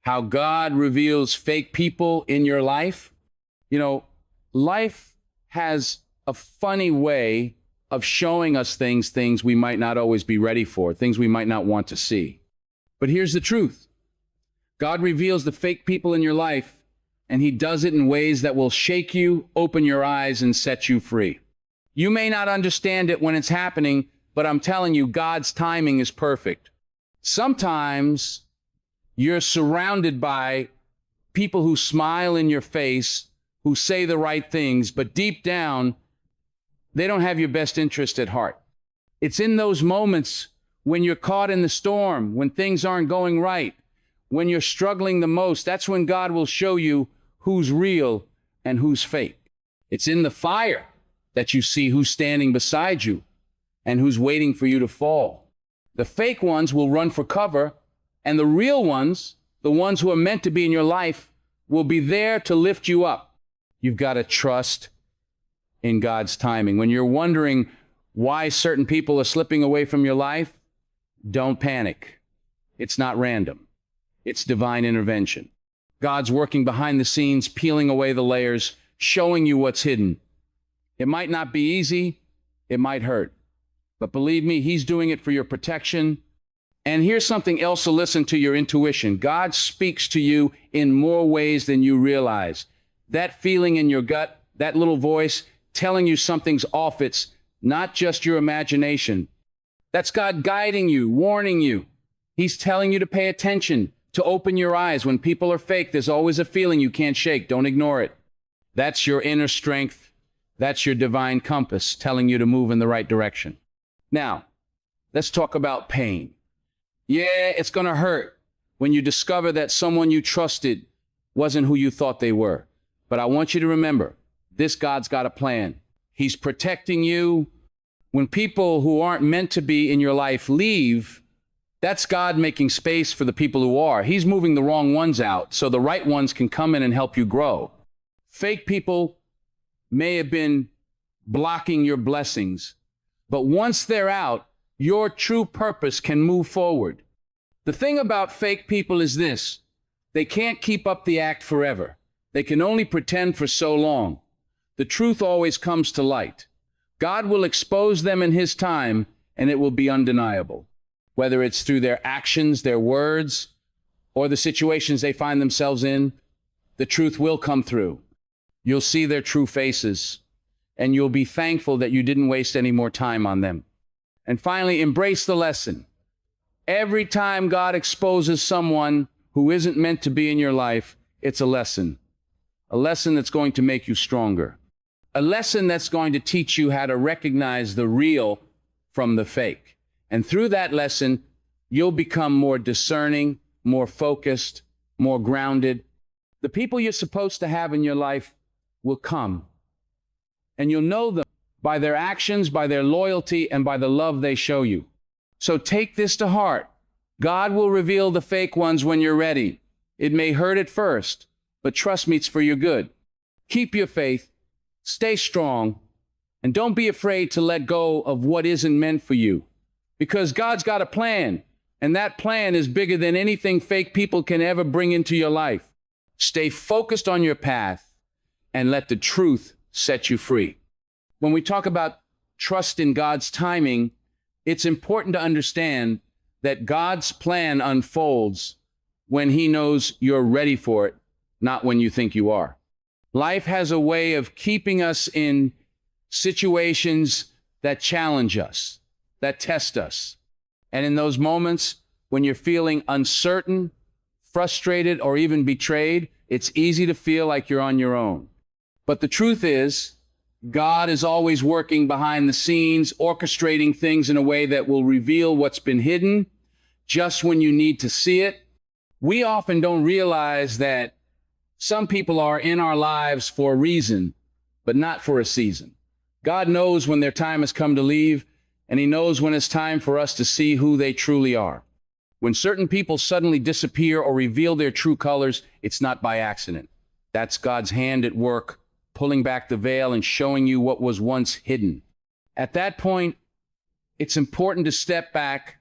how God reveals fake people in your life. You know, life has a funny way of showing us things we might not always be ready for, things we might not want to see. But here's the truth. God reveals the fake people in your life, and he does it in ways that will shake you, open your eyes, and set you free. You may not understand it when it's happening, but I'm telling you, God's timing is perfect. Sometimes you're surrounded by people who smile in your face, who say the right things, but deep down, they don't have your best interest at heart. It's in those moments when you're caught in the storm, when things aren't going right, when you're struggling the most, that's when God will show you who's real and who's fake. It's in the fire that you see who's standing beside you and who's waiting for you to fall. The fake ones will run for cover, and the real ones, the ones who are meant to be in your life, will be there to lift you up. You've got to trust in God's timing. When you're wondering why certain people are slipping away from your life, don't panic. It's not random. It's divine intervention. God's working behind the scenes, peeling away the layers, showing you what's hidden. It might not be easy. It might hurt. But believe me, he's doing it for your protection. And here's something else to listen to your intuition. God speaks to you in more ways than you realize. That feeling in your gut, that little voice telling you something's off, it's not just your imagination. That's God guiding you, warning you. He's telling you to pay attention, to open your eyes. When people are fake, there's always a feeling you can't shake. Don't ignore it. That's your inner strength. That's your divine compass telling you to move in the right direction. Now, let's talk about pain. Yeah, it's going to hurt when you discover that someone you trusted wasn't who you thought they were. But I want you to remember, this God's got a plan. He's protecting you. When people who aren't meant to be in your life leave, that's God making space for the people who are. He's moving the wrong ones out so the right ones can come in and help you grow. Fake people may have been blocking your blessings, but once they're out, your true purpose can move forward. The thing about fake people is this: they can't keep up the act forever. They can only pretend for so long. The truth always comes to light. God will expose them in his time, and it will be undeniable. Whether it's through their actions, their words, or the situations they find themselves in, the truth will come through. You'll see their true faces, and you'll be thankful that you didn't waste any more time on them. And finally, embrace the lesson. Every time God exposes someone who isn't meant to be in your life, it's a lesson that's going to make you stronger. A lesson that's going to teach you how to recognize the real from the fake. And through that lesson, you'll become more discerning, more focused, more grounded. The people you're supposed to have in your life will come, and you'll know them by their actions, by their loyalty, and by the love they show you. So take this to heart. God will reveal the fake ones when you're ready. It may hurt at first, but trust me, it's for your good. Keep your faith, stay strong, and don't be afraid to let go of what isn't meant for you. Because God's got a plan, and that plan is bigger than anything fake people can ever bring into your life. Stay focused on your path, and let the truth set you free. When we talk about trust in God's timing, it's important to understand that God's plan unfolds when he knows you're ready for it, not when you think you are. Life has a way of keeping us in situations that challenge us, that test us. And in those moments when you're feeling uncertain, frustrated, or even betrayed, it's easy to feel like you're on your own. But the truth is, God is always working behind the scenes, orchestrating things in a way that will reveal what's been hidden just when you need to see it. We often don't realize that some people are in our lives for a reason, but not for a season. God knows when their time has come to leave, and he knows when it's time for us to see who they truly are. When certain people suddenly disappear or reveal their true colors, it's not by accident. That's God's hand at work, pulling back the veil and showing you what was once hidden. At that point, it's important to step back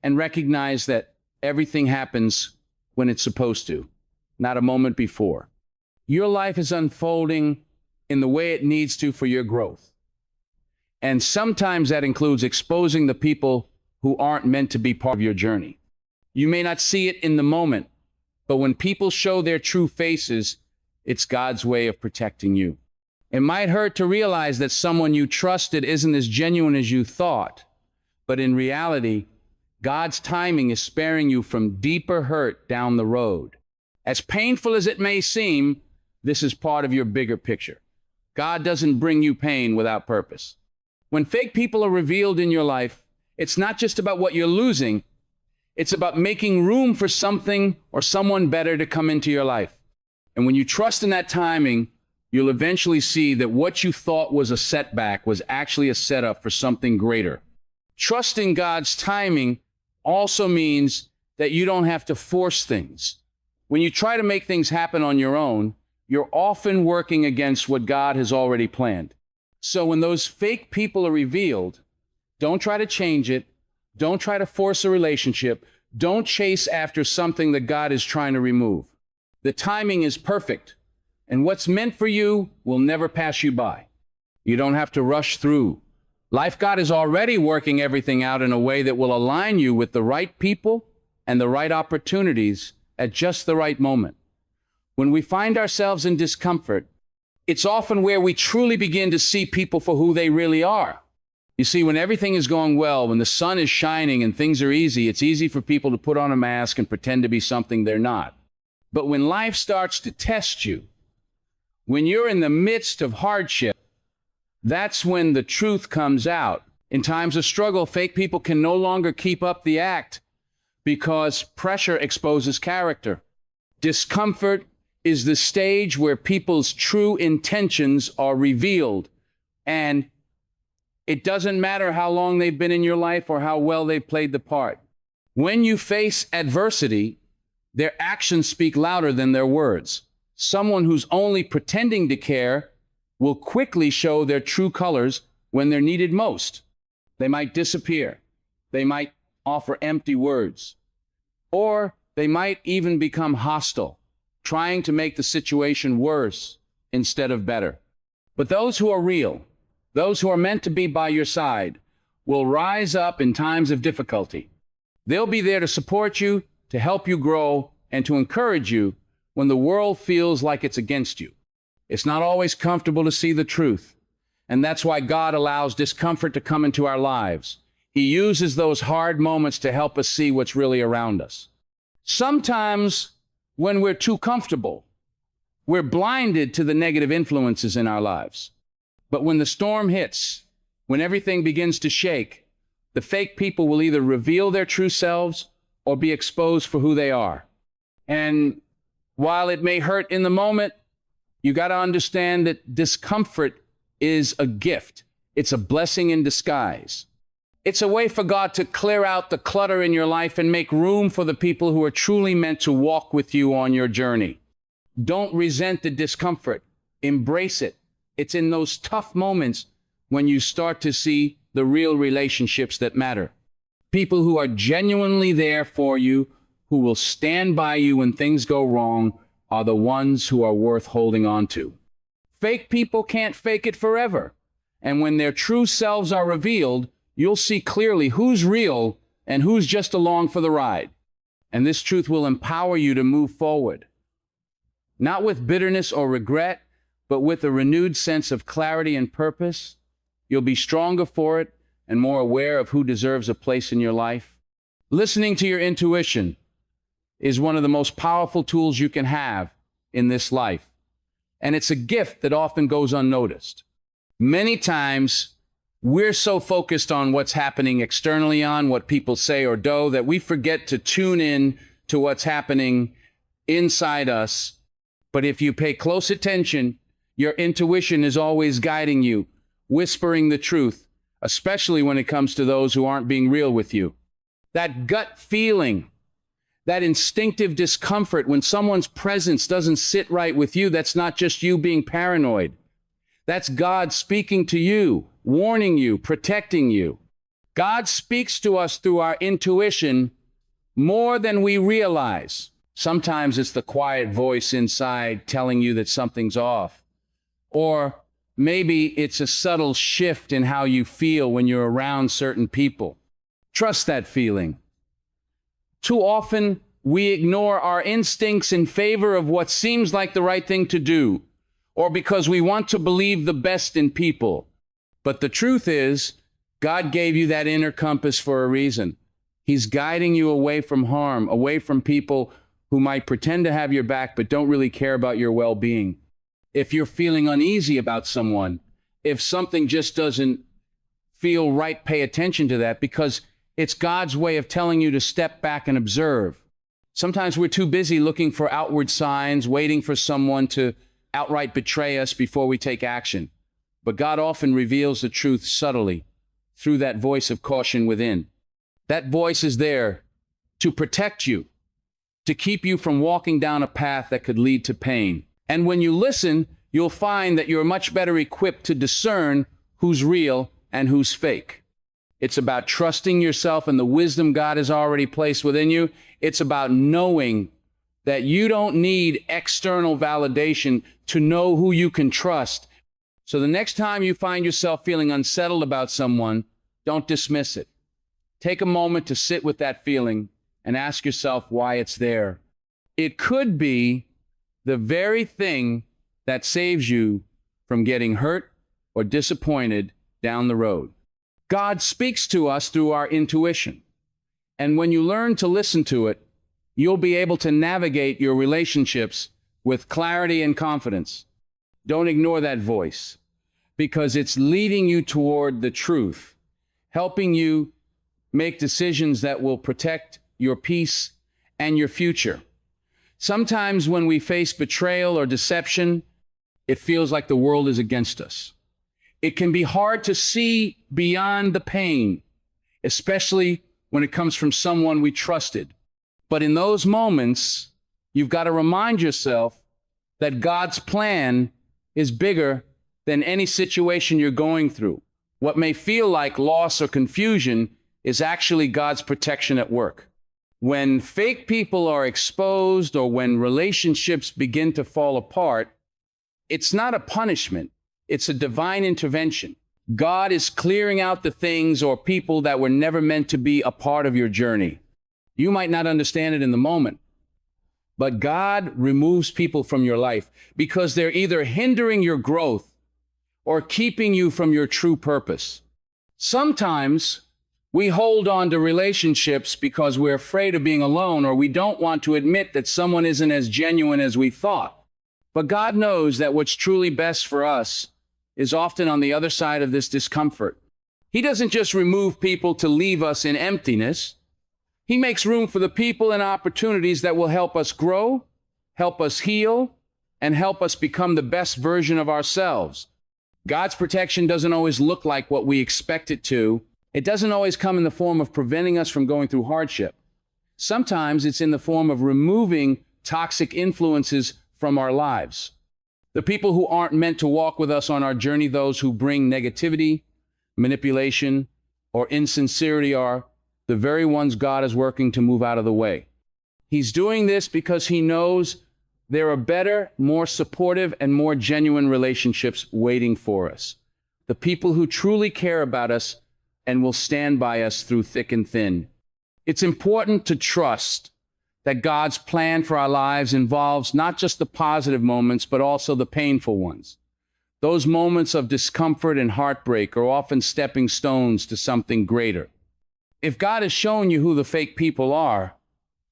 and recognize that everything happens when it's supposed to, not a moment before. Your life is unfolding in the way it needs to for your growth. And sometimes that includes exposing the people who aren't meant to be part of your journey. You may not see it in the moment, but when people show their true faces, it's God's way of protecting you. It might hurt to realize that someone you trusted isn't as genuine as you thought, but in reality, God's timing is sparing you from deeper hurt down the road. As painful as it may seem, this is part of your bigger picture. God doesn't bring you pain without purpose. When fake people are revealed in your life, it's not just about what you're losing, it's about making room for something or someone better to come into your life. And when you trust in that timing, you'll eventually see that what you thought was a setback was actually a setup for something greater. Trusting God's timing also means that you don't have to force things. When you try to make things happen on your own, you're often working against what God has already planned. So when those fake people are revealed, don't try to change it. Don't try to force a relationship. Don't chase after something that God is trying to remove. The timing is perfect, and what's meant for you will never pass you by. You don't have to rush through. Life God is already working everything out in a way that will align you with the right people and the right opportunities at just the right moment. When we find ourselves in discomfort, it's often where we truly begin to see people for who they really are. You see, when everything is going well, when the sun is shining and things are easy, it's easy for people to put on a mask and pretend to be something they're not. But when life starts to test you, when you're in the midst of hardship, that's when the truth comes out. In times of struggle, fake people can no longer keep up the act because pressure exposes character. Discomfort is the stage where people's true intentions are revealed, and it doesn't matter how long they've been in your life or how well they've played the part. When you face adversity, their actions speak louder than their words. Someone who's only pretending to care will quickly show their true colors when they're needed most. They might disappear. They might offer empty words. Or they might even become hostile, trying to make the situation worse instead of better. But those who are real, those who are meant to be by your side, will rise up in times of difficulty. They'll be there to support you, to help you grow, and to encourage you when the world feels like it's against you. It's not always comfortable to see the truth, and that's why God allows discomfort to come into our lives. He uses those hard moments to help us see what's really around us. Sometimes, when we're too comfortable, we're blinded to the negative influences in our lives. But when the storm hits, when everything begins to shake, the fake people will either reveal their true selves or be exposed for who they are. And while it may hurt in the moment, you got to understand that discomfort is a gift. It's a blessing in disguise. It's a way for God to clear out the clutter in your life and make room for the people who are truly meant to walk with you on your journey. Don't resent the discomfort. Embrace it. It's in those tough moments when you start to see the real relationships that matter. People who are genuinely there for you, who will stand by you when things go wrong, are the ones who are worth holding on to. Fake people can't fake it forever. And when their true selves are revealed, you'll see clearly who's real and who's just along for the ride. And this truth will empower you to move forward. Not with bitterness or regret, but with a renewed sense of clarity and purpose. You'll be stronger for it and more aware of who deserves a place in your life. Listening to your intuition is one of the most powerful tools you can have in this life. And it's a gift that often goes unnoticed. Many times, we're so focused on what's happening externally, on what people say or do, that we forget to tune in to what's happening inside us. But if you pay close attention, your intuition is always guiding you, whispering the truth, especially when it comes to those who aren't being real with you. That gut feeling, that instinctive discomfort when someone's presence doesn't sit right with you, that's not just you being paranoid. That's God speaking to you, warning you, protecting you. God speaks to us through our intuition more than we realize. Sometimes it's the quiet voice inside telling you that something's off. Or maybe it's a subtle shift in how you feel when you're around certain people. Trust that feeling. Too often, we ignore our instincts in favor of what seems like the right thing to do, or because we want to believe the best in people. But the truth is, God gave you that inner compass for a reason. He's guiding you away from harm, away from people who might pretend to have your back but don't really care about your well-being. If you're feeling uneasy about someone, if something just doesn't feel right, pay attention to that, because it's God's way of telling you to step back and observe. Sometimes we're too busy looking for outward signs, waiting for someone to outright betray us before we take action. But God often reveals the truth subtly through that voice of caution within. That voice is there to protect you, to keep you from walking down a path that could lead to pain. And when you listen, you'll find that you're much better equipped to discern who's real and who's fake. It's about trusting yourself and the wisdom God has already placed within you. It's about knowing that you don't need external validation to know who you can trust. So the next time you find yourself feeling unsettled about someone, don't dismiss it. Take a moment to sit with that feeling and ask yourself why it's there. It could be the very thing that saves you from getting hurt or disappointed down the road. God speaks to us through our intuition. And when you learn to listen to it, you'll be able to navigate your relationships with clarity and confidence. Don't ignore that voice, because it's leading you toward the truth, helping you make decisions that will protect your peace and your future. Sometimes when we face betrayal or deception, it feels like the world is against us. It can be hard to see beyond the pain, especially when it comes from someone we trusted. But in those moments, you've got to remind yourself that God's plan is bigger than any situation you're going through. What may feel like loss or confusion is actually God's protection at work. When fake people are exposed or when relationships begin to fall apart, it's not a punishment. It's a divine intervention. God is clearing out the things or people that were never meant to be a part of your journey. You might not understand it in the moment, but God removes people from your life because they're either hindering your growth or keeping you from your true purpose. Sometimes we hold on to relationships because we're afraid of being alone, or we don't want to admit that someone isn't as genuine as we thought. But God knows that what's truly best for us is often on the other side of this discomfort. He doesn't just remove people to leave us in emptiness. He makes room for the people and opportunities that will help us grow, help us heal, and help us become the best version of ourselves. God's protection doesn't always look like what we expect it to. It doesn't always come in the form of preventing us from going through hardship. Sometimes it's in the form of removing toxic influences from our lives. The people who aren't meant to walk with us on our journey, those who bring negativity, manipulation, or insincerity, are the very ones God is working to move out of the way. He's doing this because he knows there are better, more supportive, and more genuine relationships waiting for us. The people who truly care about us and will stand by us through thick and thin. It's important to trust that God's plan for our lives involves not just the positive moments, but also the painful ones. Those moments of discomfort and heartbreak are often stepping stones to something greater. If God has shown you who the fake people are,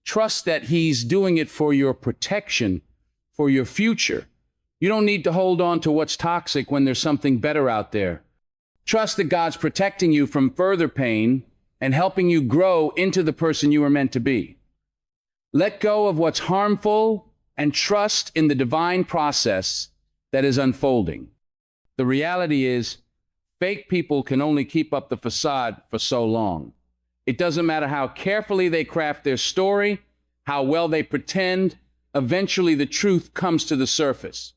trust that he's doing it for your protection, for your future. You don't need to hold on to what's toxic when there's something better out there. Trust that God's protecting you from further pain and helping you grow into the person you were meant to be. Let go of what's harmful and trust in the divine process that is unfolding. The reality is, fake people can only keep up the facade for so long. It doesn't matter how carefully they craft their story, how well they pretend, eventually the truth comes to the surface.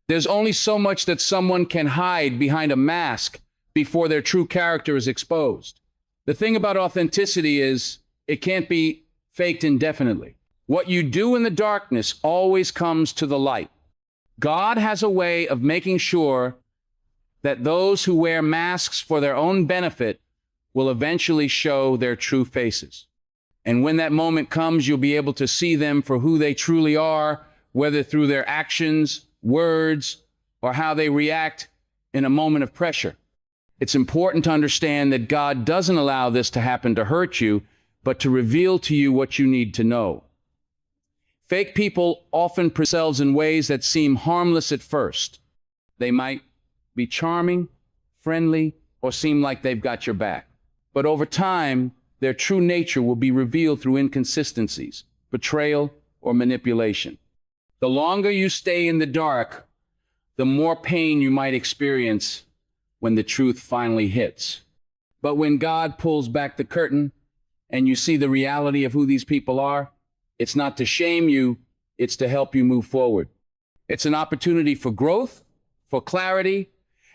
There's only so much that someone can hide behind a mask before their true character is exposed. The thing about authenticity is it can't be faked indefinitely. What you do in the darkness always comes to the light. God has a way of making sure that those who wear masks for their own benefit will eventually show their true faces. And when that moment comes, you'll be able to see them for who they truly are, whether through their actions, words, or how they react in a moment of pressure. It's important to understand that God doesn't allow this to happen to hurt you, but to reveal to you what you need to know. Fake people often present themselves in ways that seem harmless at first. They might be charming, friendly, or seem like they've got your back. But over time, their true nature will be revealed through inconsistencies, betrayal, or manipulation. The longer you stay in the dark, the more pain you might experience when the truth finally hits. But when God pulls back the curtain and you see the reality of who these people are, it's not to shame you, it's to help you move forward. It's an opportunity for growth, for clarity,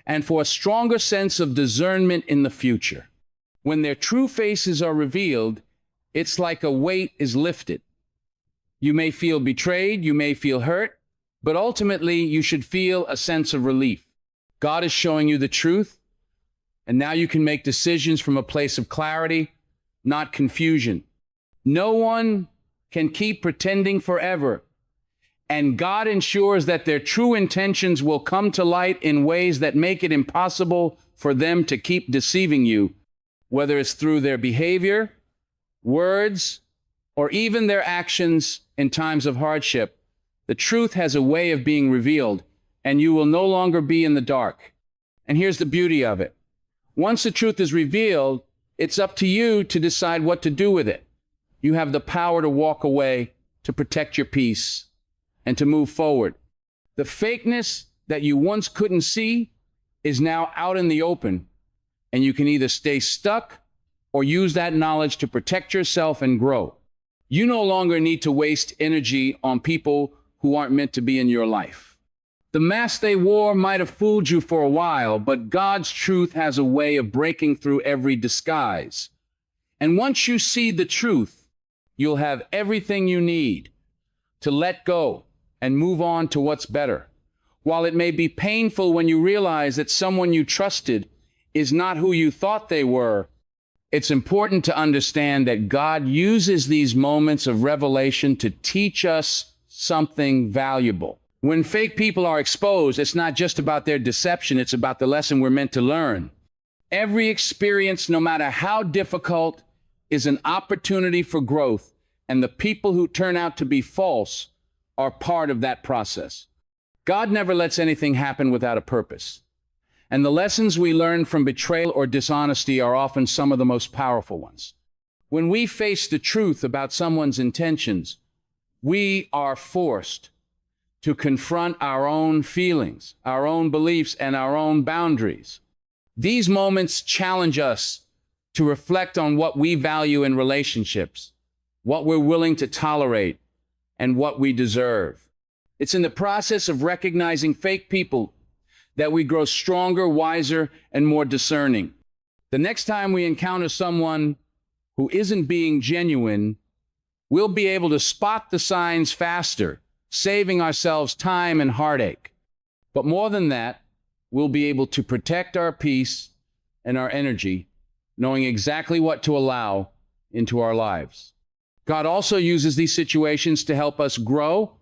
and for a stronger sense of discernment in the future. When their true faces are revealed, it's like a weight is lifted. You may feel betrayed, you may feel hurt, but ultimately you should feel a sense of relief. God is showing you the truth, and now you can make decisions from a place of clarity, not confusion. No one can keep pretending forever, and God ensures that their true intentions will come to light in ways that make it impossible for them to keep deceiving you, whether it's through their behavior, words, or even their actions in times of hardship. The truth has a way of being revealed, and you will no longer be in the dark. And here's the beauty of it. Once the truth is revealed, it's up to you to decide what to do with it. You have the power to walk away, to protect your peace, and to move forward. The fakeness that you once couldn't see is now out in the open, and you can either stay stuck or use that knowledge to protect yourself and grow. You no longer need to waste energy on people who aren't meant to be in your life. The mask they wore might have fooled you for a while, but God's truth has a way of breaking through every disguise. And once you see the truth, you'll have everything you need to let go and move on to what's better. While it may be painful when you realize that someone you trusted is not who you thought they were, it's important to understand that God uses these moments of revelation to teach us something valuable. When fake people are exposed, it's not just about their deception, it's about the lesson we're meant to learn. Every experience, no matter how difficult, is an opportunity for growth, and the people who turn out to be false are part of that process. God never lets anything happen without a purpose. And the lessons we learn from betrayal or dishonesty are often some of the most powerful ones. When we face the truth about someone's intentions, we are forced to confront our own feelings, our own beliefs, and our own boundaries. These moments challenge us to reflect on what we value in relationships, what we're willing to tolerate, and what we deserve. It's in the process of recognizing fake people that we grow stronger, wiser, and more discerning. The next time we encounter someone who isn't being genuine, we'll be able to spot the signs faster, saving ourselves time and heartache. But more than that, we'll be able to protect our peace and our energy, knowing exactly what to allow into our lives. God also uses these situations to help us grow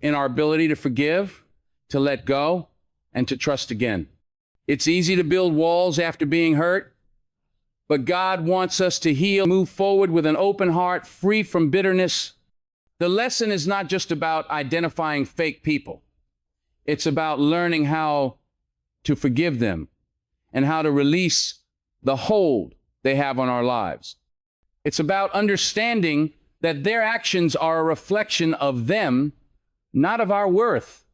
in our ability to forgive, to let go, and to trust again. It's easy to build walls after being hurt, but God wants us to heal, move forward with an open heart, free from bitterness. The lesson is not just about identifying fake people. It's about learning how to forgive them and how to release the hold they have on our lives. It's about understanding that their actions are a reflection of them, not of our worth.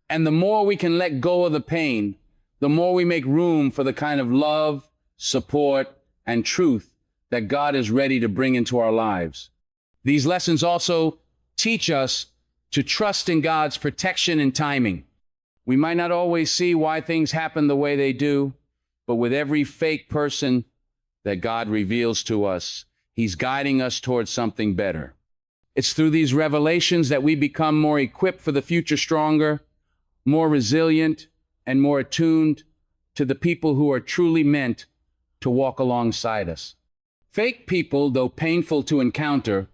And the more we can let go of the pain, the more we make room for the kind of love, support, and truth that God is ready to bring into our lives. These lessons also teach us to trust in God's protection and timing. We might not always see why things happen the way they do, but with every fake person that God reveals to us, He's guiding us towards something better. It's through these revelations that we become more equipped for the future, stronger, more resilient, and more attuned to the people who are truly meant to walk alongside us. Fake people, though painful to encounter,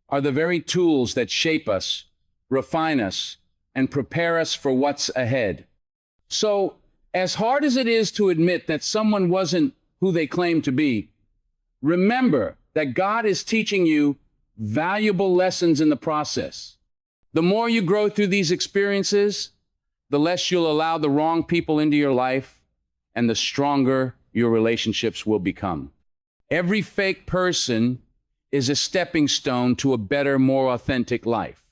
are the very tools that shape us, refine us, and prepare us for what's ahead. So, as hard as it is to admit that someone wasn't who they claim to be, remember that God is teaching you valuable lessons in the process. The more you grow through these experiences, the less you'll allow the wrong people into your life, and the stronger your relationships will become. Every fake person is a stepping stone to a better, more authentic life.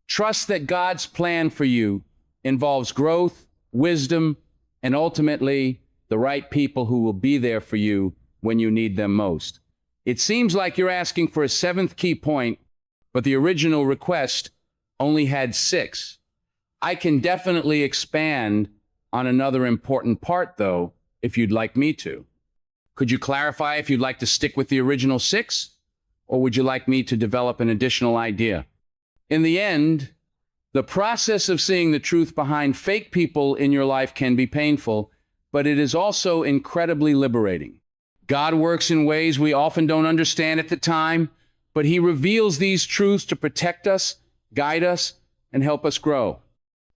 Trust that God's plan for you involves growth, wisdom, and ultimately the right people who will be there for you when you need them most. It seems like you're asking for a seventh key point, but the original request only had 6. I can definitely expand on another important part, though, if you'd like me to. Could you clarify if you'd like to stick with the original 6, or would you like me to develop an additional idea? In the end, the process of seeing the truth behind fake people in your life can be painful, but it is also incredibly liberating. God works in ways we often don't understand at the time, but He reveals these truths to protect us, guide us, and help us grow.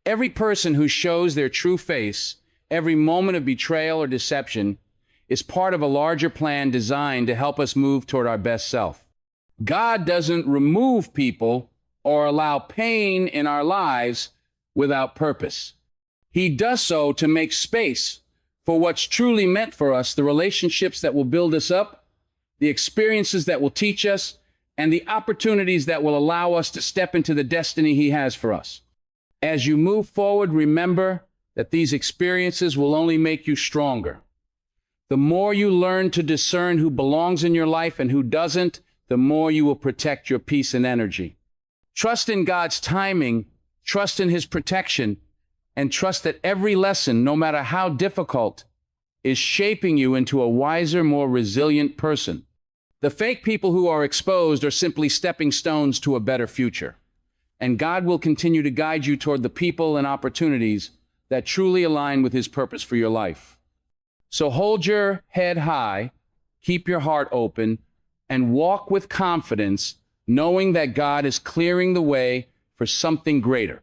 Every person who shows their true face, every moment of betrayal or deception, is part of a larger plan designed to help us move toward our best self. God doesn't remove people or allow pain in our lives without purpose. He does so to make space for what's truly meant for us, the relationships that will build us up, the experiences that will teach us, and the opportunities that will allow us to step into the destiny He has for us. As you move forward, remember that these experiences will only make you stronger. The more you learn to discern who belongs in your life and who doesn't, the more you will protect your peace and energy. Trust in God's timing, trust in His protection, and trust that every lesson, no matter how difficult, is shaping you into a wiser, more resilient person. The fake people who are exposed are simply stepping stones to a better future. And God will continue to guide you toward the people and opportunities that truly align with His purpose for your life. So hold your head high, keep your heart open, and walk with confidence, knowing that God is clearing the way for something greater.